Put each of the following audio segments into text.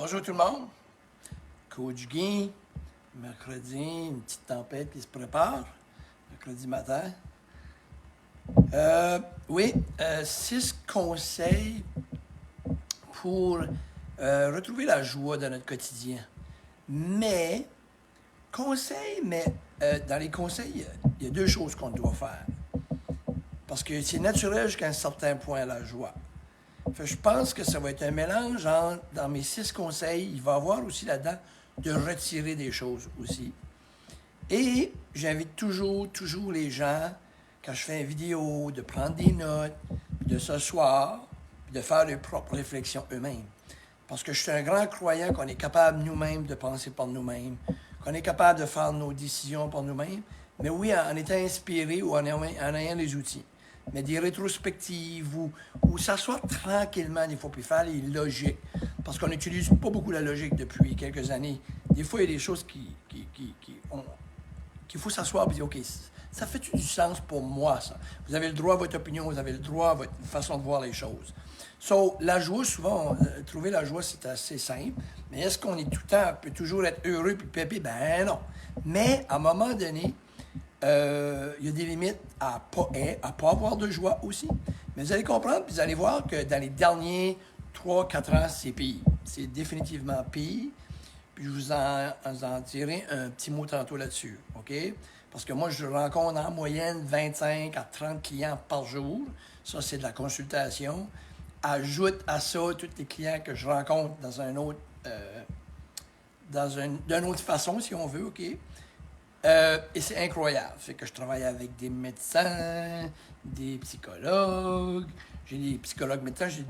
Bonjour tout le monde. Coach Guy, mercredi, une petite tempête qui se prépare, mercredi matin. Oui, 6 conseils pour retrouver la joie dans notre quotidien. Mais, dans les conseils, il y a 2 choses qu'on doit faire. Parce que c'est naturel jusqu'à un certain point, la joie. Fait que je pense que ça va être un mélange dans mes 6 conseils, il va y avoir aussi là-dedans de retirer des choses aussi. Et j'invite toujours les gens, quand je fais une vidéo, de prendre des notes, de s'asseoir, de faire leurs propres réflexions eux-mêmes. Parce que je suis un grand croyant qu'on est capable nous-mêmes de penser par nous-mêmes, qu'on est capable de faire nos décisions par nous-mêmes, mais oui, en étant inspiré ou en ayant les outils. Mais des rétrospectives ou s'asseoir tranquillement des fois, puis faire les logiques. Parce qu'on n'utilise pas beaucoup la logique depuis quelques années. Des fois, il y a des choses qu'il faut s'asseoir et dire, OK, ça fait du sens pour moi, ça. Vous avez le droit à votre opinion, vous avez le droit à votre façon de voir les choses. So, la joie, souvent, trouver la joie, c'est assez simple. Mais est-ce qu'on est tout le temps, peut toujours être heureux puis pépé? Ben non. Mais, à un moment donné, il y a des limites à pas avoir de joie aussi. Mais vous allez comprendre, puis vous allez voir que dans les derniers 3-4 ans, c'est pire. C'est définitivement pire. Puis je vous en dirai un petit mot tantôt là-dessus, OK? Parce que moi, je rencontre en moyenne 25 à 30 clients par jour. Ça, c'est de la consultation. Ajoute à ça tous les clients que je rencontre dans un autre, d'une autre façon, si on veut, OK? Et c'est incroyable. Fait que je travaille avec des médecins, des psychologues, j'ai des psychologues médecins, j'ai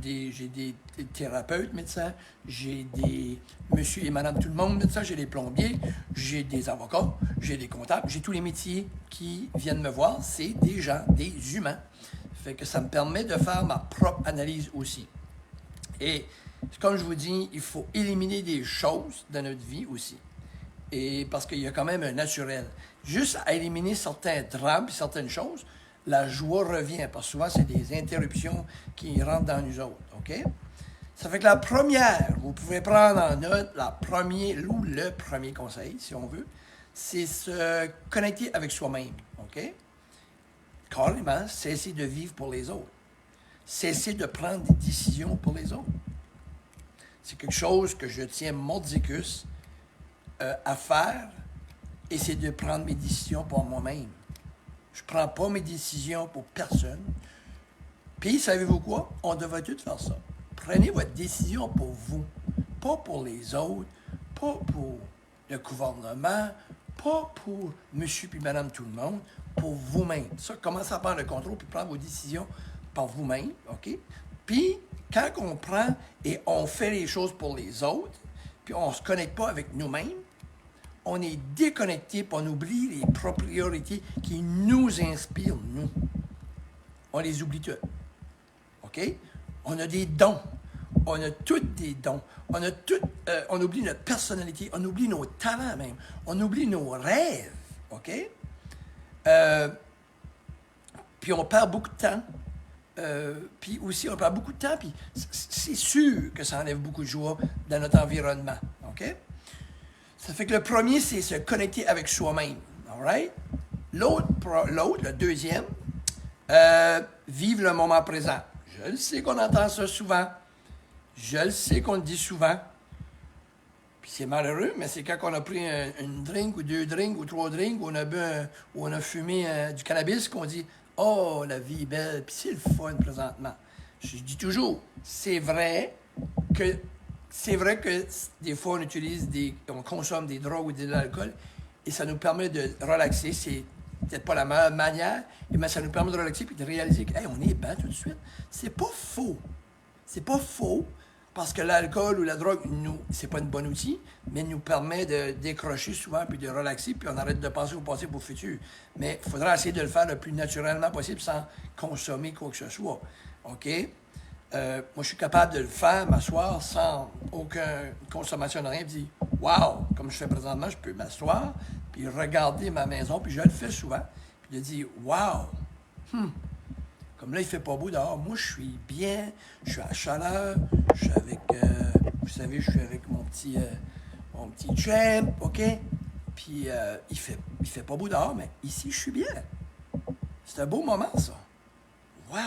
des thérapeutes médecins, j'ai des monsieur et madame tout le monde médecins, j'ai des plombiers, j'ai des avocats, j'ai des comptables, j'ai tous les métiers qui viennent me voir. C'est des gens, des humains. Fait que ça me permet de faire ma propre analyse aussi. Et comme je vous dis, il faut éliminer des choses dans notre vie aussi. Et parce qu'il y a quand même un naturel. Juste à éliminer certains drames et certaines choses, la joie revient. Parce que souvent, c'est des interruptions qui rentrent dans nous autres. OK? Ça fait que la première, vous pouvez prendre en note le premier conseil, si on veut, c'est se connecter avec soi-même. OK? Carrément, cesser de vivre pour les autres. Cesser de prendre des décisions pour les autres. C'est quelque chose que je tiens mordicus à faire, et c'est de prendre mes décisions pour moi-même. Je ne prends pas mes décisions pour personne. Puis, savez-vous quoi? On devrait tous faire ça. Prenez votre décision pour vous, pas pour les autres, pas pour le gouvernement, pas pour monsieur puis madame tout le monde, pour vous-même. Ça, commencez à prendre le contrôle puis prendre vos décisions par vous-même, OK? Puis, quand on prend et on fait les choses pour les autres, puis on ne se connecte pas avec nous-mêmes, on est déconnecté, puis on oublie les priorités qui nous inspirent, nous. On les oublie toutes. OK? On a des dons. On a tous des dons. On oublie notre personnalité. On oublie nos talents même. On oublie nos rêves. OK? Puis on perd beaucoup de temps. Puis aussi, on perd beaucoup de temps. Puis c'est sûr que ça enlève beaucoup de joie dans notre environnement. OK? Ça fait que le premier, c'est se connecter avec soi-même. All right? L'autre, le deuxième, vivre le moment présent. Je le sais qu'on entend ça souvent. Je le sais qu'on le dit souvent. Puis c'est malheureux, mais c'est quand on a pris une drink ou 2 drinks ou 3 drinks, ou on a fumé du cannabis, qu'on dit « Oh, la vie est belle », puis c'est le fun présentement. Je dis toujours, c'est vrai que des fois, on consomme des drogues ou de l'alcool et ça nous permet de relaxer. C'est peut-être pas la meilleure manière, mais ça nous permet de relaxer et de réaliser que, hey, on est bien tout de suite. C'est pas faux. C'est pas faux parce que l'alcool ou la drogue, c'est pas un bon outil, mais nous permet de décrocher souvent puis de relaxer puis on arrête de penser au passé pour le futur. Mais il faudra essayer de le faire le plus naturellement possible sans consommer quoi que ce soit. OK? Moi, je suis capable de le faire, m'asseoir sans aucune consommation de rien, puis dire « Wow! » Comme je fais présentement, je peux m'asseoir, puis regarder ma maison, puis je le fais souvent, puis de dire « Wow! Comme là, il fait pas beau dehors, moi, je suis bien, je suis à chaleur, je suis avec Vous savez, je suis avec mon petit champ, OK? Puis il fait pas beau dehors, mais ici, je suis bien. C'est un beau moment, ça. Wow!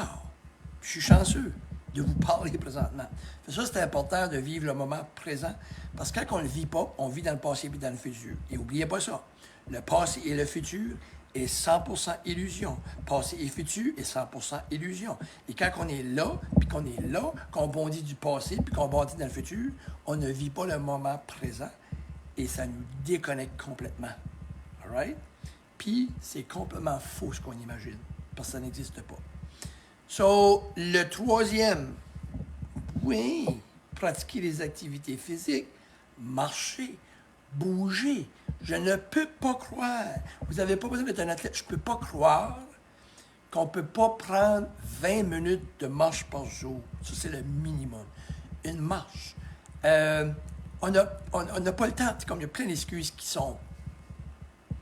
Je suis chanceux de vous parler présentement. Ça, c'est important de vivre le moment présent, parce que quand on ne le vit pas, on vit dans le passé et dans le futur. Et n'oubliez pas ça. Le passé et le futur est 100% illusion. Passé et futur est 100% illusion. Et quand on est là, puis qu'on est là, qu'on bondit du passé, puis qu'on bondit dans le futur, on ne vit pas le moment présent et ça nous déconnecte complètement. All right? Puis, c'est complètement faux ce qu'on imagine, parce que ça n'existe pas. So, le troisième, oui, pratiquer les activités physiques, marcher, bouger. Je ne peux pas croire. Vous n'avez pas besoin d'être un athlète. Je ne peux pas croire qu'on ne peut pas prendre 20 minutes de marche par jour. Ça, c'est le minimum. Une marche. On n'a pas le temps. C'est comme il y a plein d'excuses qui sont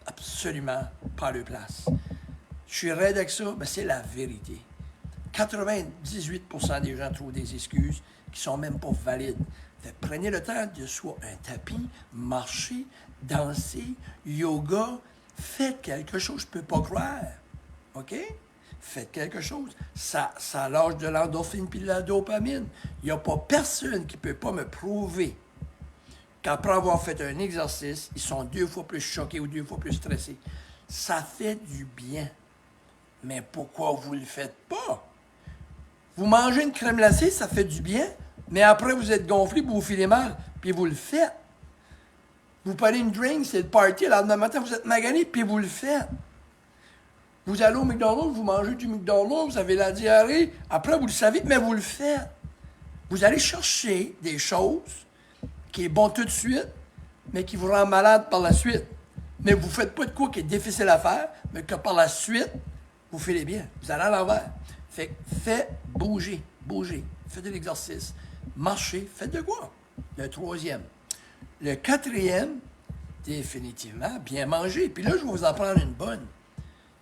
absolument pas à leur place. Je suis raide avec ça, mais c'est la vérité. 98% des gens trouvent des excuses qui ne sont même pas valides. Fait, prenez le temps de soit un tapis, marcher, danser, yoga. Faites quelque chose, je ne peux pas croire. OK? Faites quelque chose. Ça lâche de l'endorphine puis de la dopamine. Il n'y a pas personne qui ne peut pas me prouver qu'après avoir fait un exercice, ils sont 2 fois plus choqués ou 2 fois plus stressés. Ça fait du bien. Mais pourquoi vous ne le faites pas? Vous mangez une crème glacée, ça fait du bien, mais après vous êtes gonflé, vous vous filez mal, puis vous le faites. Vous prenez une drink, c'est le party, le lendemain matin, vous êtes magané, puis vous le faites. Vous allez au McDonald's, vous mangez du McDonald's, vous avez la diarrhée, après vous le savez, mais vous le faites. Vous allez chercher des choses qui est bon tout de suite, mais qui vous rend malade par la suite. Mais vous ne faites pas de quoi qui est difficile à faire, mais que par la suite, vous filez bien. Vous allez à l'envers. Faites bouger. Faites de l'exercice. Marchez. Faites de quoi? Le troisième. Le quatrième, définitivement, bien manger. Puis là, je vais vous en prendre une bonne.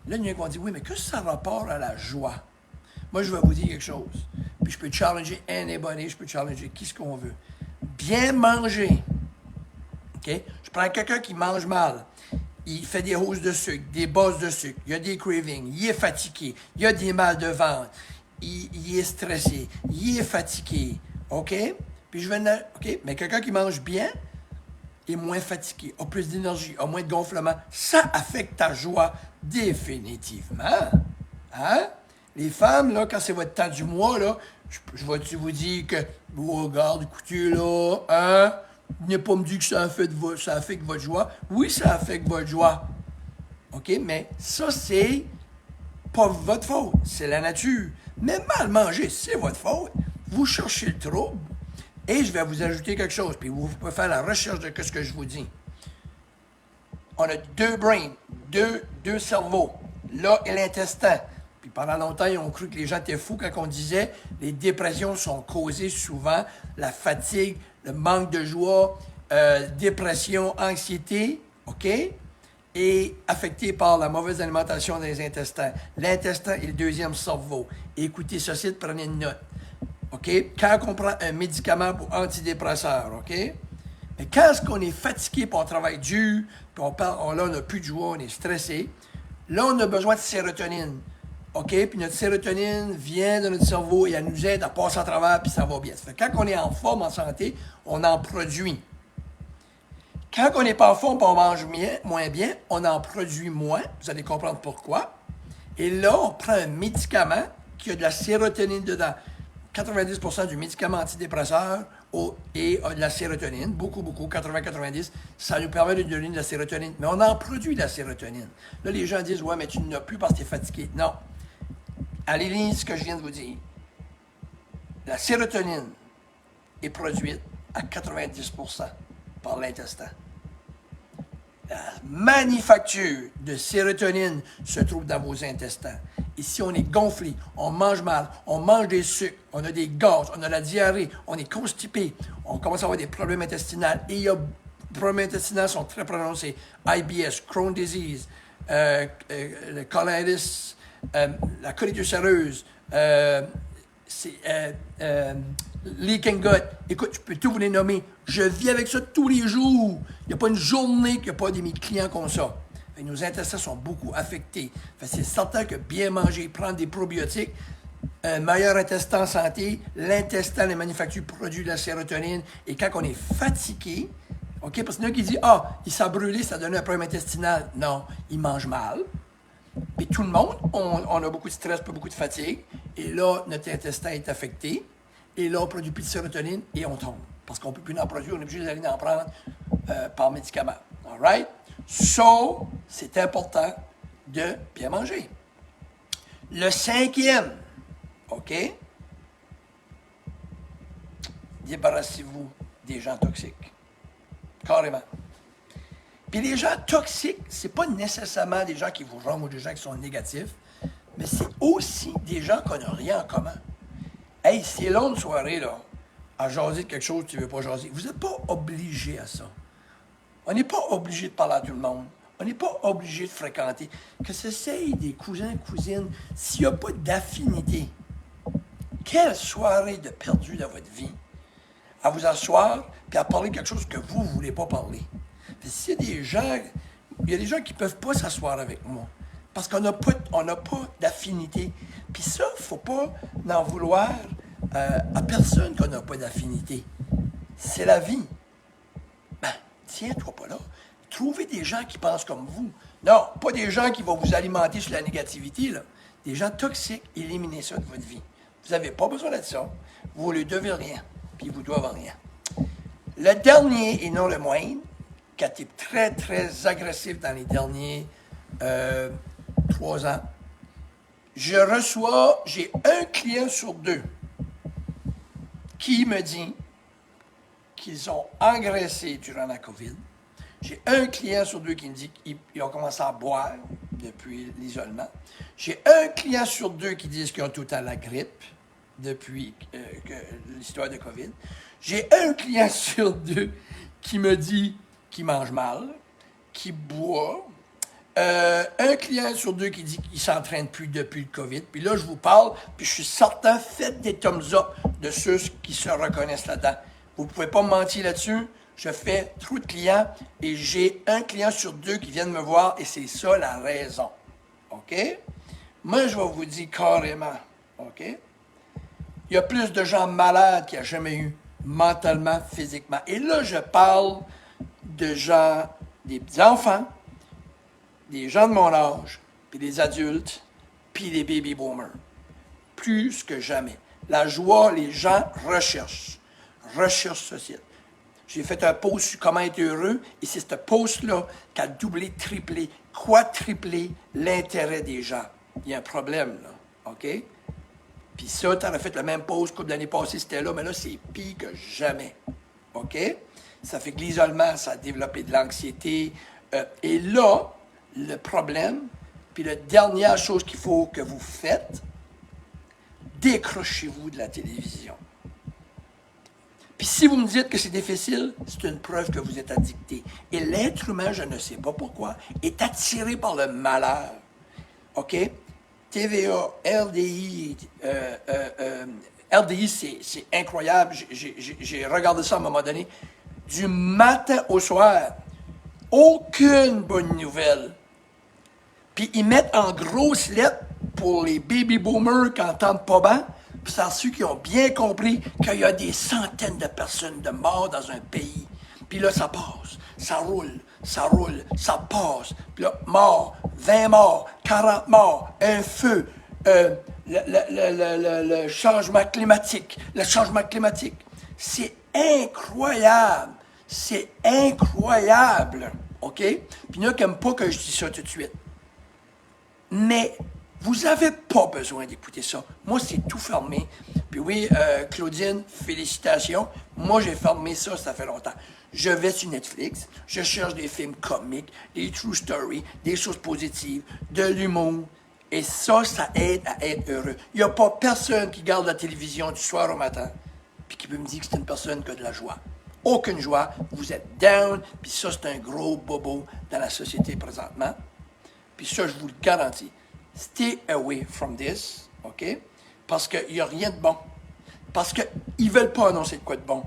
Là, il y en a qui vont dire, oui, mais qu'est-ce que ça a rapport à la joie? Moi, je vais vous dire quelque chose. Puis je peux challenger anybody, je peux challenger qui ce qu'on veut. Bien manger. OK? Je prends quelqu'un qui mange mal. Il fait des hausses de sucre, des bosses de sucre. Il a des cravings. Il est fatigué. Il a des mal de ventre. Il est stressé. Il est fatigué. OK? Puis je vais... OK? Mais quelqu'un qui mange bien est moins fatigué, a plus d'énergie, a moins de gonflement. Ça affecte ta joie définitivement. Hein? Les femmes, là, quand c'est votre temps du mois, là, je vais-tu vous dire que, oh, regarde, écoutez, là, hein? Venez pas me dire que ça affecte votre joie. Oui, ça affecte votre joie. OK? Mais ça, c'est pas votre faute. C'est la nature. Mais mal manger, c'est votre faute. Vous cherchez le trouble. Et je vais vous ajouter quelque chose. Puis vous pouvez faire la recherche de ce que je vous dis. On a 2 brains, deux cerveaux. Là et l'intestin. Puis pendant longtemps, ils ont cru que les gens étaient fous quand on disait les dépressions sont causées souvent, la fatigue, le manque de joie, dépression, anxiété, OK? Et affecté par la mauvaise alimentation des intestins. L'intestin est le 2e cerveau. Écoutez ceci, prenez une note. OK? Quand on prend un médicament pour antidépresseur, OK? Mais quand est-ce qu'on est fatigué, puis on travaille dur, puis là, on n'a plus de joie, on est stressé, là, on a besoin de sérotonine. OK? Puis notre sérotonine vient de notre cerveau et elle nous aide à passer à travers, puis ça va bien. Ça fait que quand on est en forme, en santé, on en produit. Quand on n'est pas en forme et on mange moins bien, on en produit moins. Vous allez comprendre pourquoi. Et là, on prend un médicament qui a de la sérotonine dedans. 90% du médicament antidépresseur et a de la sérotonine. Beaucoup, 80-90. Ça nous permet de donner de la sérotonine. Mais on en produit de la sérotonine. Là, les gens disent, ouais, mais tu n'en as plus parce que tu es fatigué. Non. Allez lire ce que je viens de vous dire. La sérotonine est produite à 90% par l'intestin. La manufacture de sérotonine se trouve dans vos intestins. Et si on est gonflé, on mange mal, on mange des sucres, on a des gaz, on a la diarrhée, on est constipé, on commence à avoir des problèmes intestinaux. Et les problèmes intestinaux sont très prononcés. IBS, Crohn's disease, le colitis, la colite ulcéreuse, leaking gut. Écoute, je peux tout vous les nommer. Je vis avec ça tous les jours. Il n'y a pas une journée qu'il n'y a pas des mes clients comme ça. Fait, nos intestins sont beaucoup affectés. Fait, c'est certain que bien manger, prendre des probiotiques, un meilleur intestin en santé, l'intestin, les manufactures produisent de la sérotonine. Et quand on est fatigué, OK, parce qu'il y en a qui disent, il s'est brûlé, ça donne un problème intestinal. Non, il mange mal. Puis tout le monde, on a beaucoup de stress, pas beaucoup de fatigue. Et là, notre intestin est affecté. Et là, on produit plus de sérotonine et on tombe. Parce qu'on ne peut plus en produire, on est obligé d'aller en prendre par médicament. All right? So, c'est important de bien manger. Le 5e, OK? Débarrassez-vous des gens toxiques. Carrément. Puis les gens toxiques, c'est pas nécessairement des gens qui vous rendent ou des gens qui sont négatifs, mais c'est aussi des gens qu'on n'a rien en commun. Hey, c'est long une soirée, là, à jaser de quelque chose que tu ne veux pas jaser. Vous n'êtes pas obligé à ça. On n'est pas obligé de parler à tout le monde. On n'est pas obligé de fréquenter. Que ce soit des cousins, cousines, s'il n'y a pas d'affinité, quelle soirée de perdu dans votre vie à vous asseoir puis à parler de quelque chose que vous ne voulez pas parler. S'il y a des gens, il y a des gens qui ne peuvent pas s'asseoir avec moi parce qu'on n'a pas d'affinité. Puis ça, il ne faut pas en vouloir à personne qu'on n'a pas d'affinité. C'est la vie. Ben, tiens-toi pas là. Trouvez des gens qui pensent comme vous. Non, pas des gens qui vont vous alimenter sur la négativité, là. Des gens toxiques, éliminez ça de votre vie. Vous n'avez pas besoin de ça. Vous ne leur devez rien, puis ils vous doivent rien. Le dernier, et non le moindre, qui a été très, très agressif dans les derniers 3 ans, j'ai un client sur 2 qui me dit qu'ils ont engraissé durant la COVID. J'ai un client sur 2 qui me dit qu'ils ont commencé à boire depuis l'isolement. J'ai un client sur 2 qui disent qu'ils ont tout à la grippe depuis l'histoire de COVID. J'ai un client sur 2 qui me dit qu'il mange mal, qu'il boit. Un client sur 2 qui dit qu'il ne s'entraîne plus depuis le COVID. Puis là, je vous parle, puis je suis certain, faites des thumbs up de ceux qui se reconnaissent là-dedans. Vous ne pouvez pas me mentir là-dessus. Je fais trop de clients et j'ai un client sur 2 qui viennent me voir et c'est ça la raison. OK? Moi, je vais vous dire carrément, OK? Il y a plus de gens malades qu'il n'y a jamais eu, mentalement, physiquement. Et là, je parle de gens, des enfants, des gens de mon âge, puis des adultes, puis des baby boomers. Plus que jamais. La joie, les gens recherche sociale. J'ai fait un post sur comment être heureux, et c'est ce post-là qui a doublé, triplé, quadruplé l'intérêt des gens. Il y a un problème, là, OK? Puis ça, tu en as fait le même post que l'année passée, c'était là, mais là, c'est pire que jamais, OK? Ça fait que l'isolement, ça a développé de l'anxiété. Et là, le problème, puis la dernière chose qu'il faut que vous faites, décrochez-vous de la télévision. Puis si vous me dites que c'est difficile, c'est une preuve que vous êtes addicté. Et l'être humain, je ne sais pas pourquoi, est attiré par le malheur. OK? TVA, RDI, RDI, c'est incroyable. J'ai regardé ça à un moment donné. Du matin au soir, aucune bonne nouvelle. Puis ils mettent en grosses lettres pour les baby boomers qui n'entendent pas bien. Puis c'est ceux qui ont bien compris qu'il y a des centaines de personnes de morts dans un pays. Puis là, ça passe, ça roule, ça passe. Puis là, mort, 20 morts, 40 morts, un feu, le changement climatique. Le changement climatique, c'est incroyable. C'est incroyable. OK? Puis il y en a qui n'aiment pas que je dise ça tout de suite. Mais vous n'avez pas besoin d'écouter ça. Moi, c'est tout fermé. Puis oui, Claudine, félicitations. Moi, j'ai fermé ça, ça fait longtemps. Je vais sur Netflix, je cherche des films comiques, des true stories, des choses positives, de l'humour. Et ça aide à être heureux. Il n'y a pas personne qui garde la télévision du soir au matin puis qui peut me dire que c'est une personne qui a de la joie. Aucune joie. Vous êtes down, puis ça, c'est un gros bobo dans la société présentement. Puis ça, je vous le garantis. Stay away from this, OK? Parce qu'il n'y a rien de bon. Parce qu'ils ne veulent pas annoncer de quoi de bon.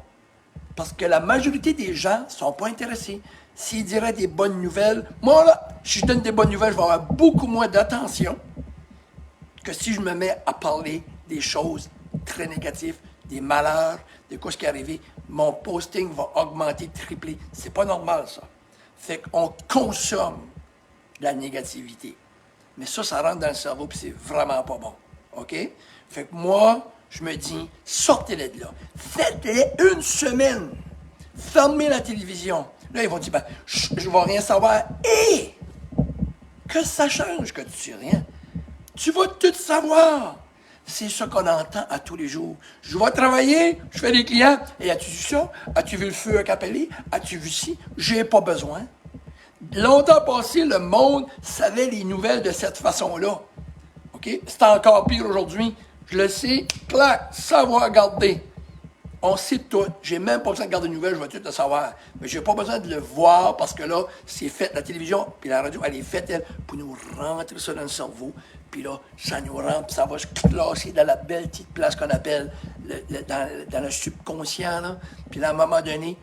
Parce que la majorité des gens ne sont pas intéressés. S'ils diraient des bonnes nouvelles, moi là, si je donne des bonnes nouvelles, je vais avoir beaucoup moins d'attention que si je me mets à parler des choses très négatives, des malheurs, de quoi ce qui est arrivé. Mon posting va augmenter, tripler. C'est pas normal, ça. Fait qu'on consomme la négativité. Mais ça rentre dans le cerveau, puis c'est vraiment pas bon. OK? Fait que moi, je me dis, sortez-les de là. Faites-les une semaine. Fermez la télévision. Là, ils vont dire, ben, je ne vais rien savoir. Et que ça change que tu sais rien. Tu vas tout savoir. C'est ça qu'on entend à tous les jours. Je vais travailler, je fais des clients. Et as-tu vu ça? As-tu vu le feu à Capelli? As-tu vu ci? J'ai pas besoin. Longtemps passé, le monde savait les nouvelles de cette façon-là. OK? C'est encore pire aujourd'hui. Je le sais, clac, savoir garder. On sait tout. J'ai même pas besoin de garder de nouvelles, je vais tout le savoir. Mais j'ai pas besoin de le voir parce que là, c'est fait, la télévision, puis la radio, elle est faite, elle, pour nous rentrer ça dans le cerveau. Puis là, ça nous rentre, puis ça va se classer dans la belle petite place qu'on appelle dans le subconscient, là. Puis là, à un moment donné,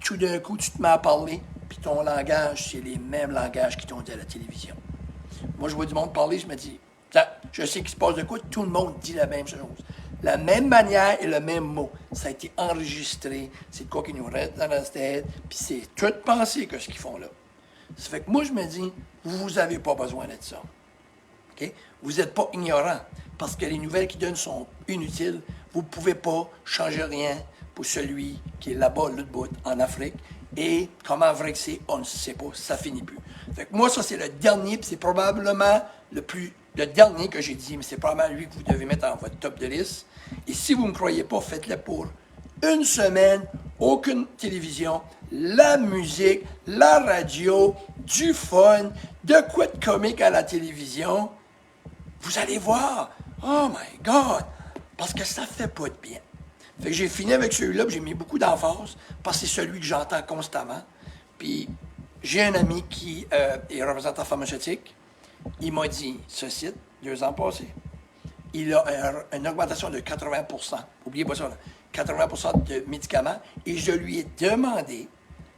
tout d'un coup, tu te mets à parler, puis ton langage, c'est les mêmes langages qui t'ont dit à la télévision. Moi, je vois du monde parler, je me dis, je sais qu'il se passe de quoi, tout le monde dit la même chose. La même manière et le même mot. Ça a été enregistré, c'est de quoi qui nous reste dans la tête, puis c'est tout pensé que ce qu'ils font là. Ça fait que moi, je me dis, vous n'avez pas besoin d'être ça. Okay? Vous n'êtes pas ignorant, parce que les nouvelles qu'ils donnent sont inutiles. Vous ne pouvez pas changer rien pour celui qui est là-bas, l'autre bout, en Afrique. Et comment vrai que c'est, on ne sait pas, ça finit plus. Fait que moi, ça, c'est le dernier, puis c'est probablement le dernier que j'ai dit, mais c'est probablement lui que vous devez mettre en votre top de liste. Et si vous ne me croyez pas, faites-le pour une semaine, aucune télévision, la musique, la radio, du fun, de quoi de comique à la télévision. Vous allez voir, oh my God, parce que ça fait pas de bien. Fait que j'ai fini avec celui-là, puis j'ai mis beaucoup d'emphase, parce que c'est celui que j'entends constamment. Puis j'ai un ami qui est représentant pharmaceutique. Il m'a dit, ce site, 2 ans passés, il a une augmentation de 80%. N'oubliez pas ça, là, 80% de médicaments. Et je lui ai demandé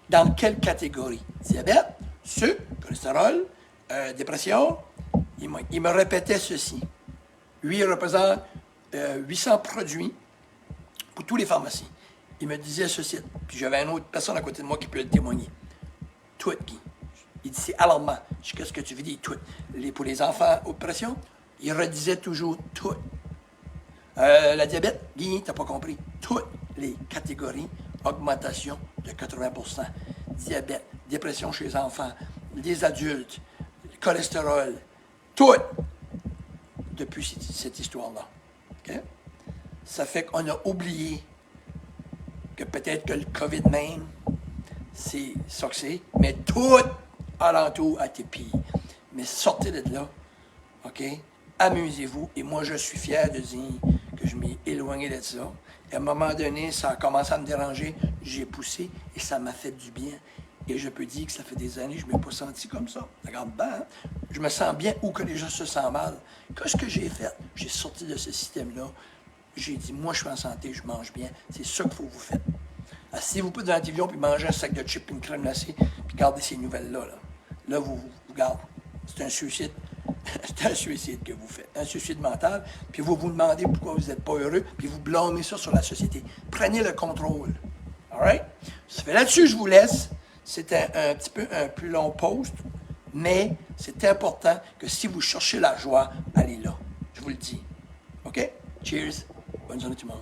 dans quelle catégorie. Diabète, sucre, cholestérol, dépression. Il me répétait ceci. Lui, il représente 800 produits pour tous les pharmacies. Il me disait ceci. Puis j'avais une autre personne à côté de moi qui peut le témoigner. Tout, Guy. Il dit, c'est alarmant. Je dis, qu'est-ce que tu veux dire, tout? Pour les enfants aux pressions, il redisait toujours tout. La diabète, Guy, t'as pas compris. Toutes les catégories, augmentation de 80%. Diabète, dépression chez les enfants, les adultes, le cholestérol, tout. Depuis cette histoire-là. Okay? Ça fait qu'on a oublié que peut-être que le COVID même, c'est ça que c'est, mais tout alentour a été pire. Mais sortez de là, OK? Amusez-vous. Et moi, je suis fier de dire que je m'ai éloigné de ça. Et à un moment donné, ça a commencé à me déranger. J'ai poussé et ça m'a fait du bien. Et je peux dire que ça fait des années que je ne m'ai pas senti comme ça. Regarde bien, hein? Je me sens bien où que les gens se sentent mal. Qu'est-ce que j'ai fait? J'ai sorti de ce système-là. J'ai dit, moi, je suis en santé, je mange bien. C'est ça qu'il faut que vous faites. Asseyez-vous pas devant la télévision, puis mangez un sac de chips et une crème glacée, puis gardez ces nouvelles-là. Là, vous gardez. C'est un suicide. C'est un suicide que vous faites. Un suicide mental. Puis vous vous demandez pourquoi vous n'êtes pas heureux, puis vous blâmez ça sur la société. Prenez le contrôle. All right? Ça fait là-dessus, je vous laisse. C'était un petit peu un plus long post, mais c'est important que si vous cherchez la joie, allez là. Je vous le dis. OK? Cheers. Bonne journée tout le monde.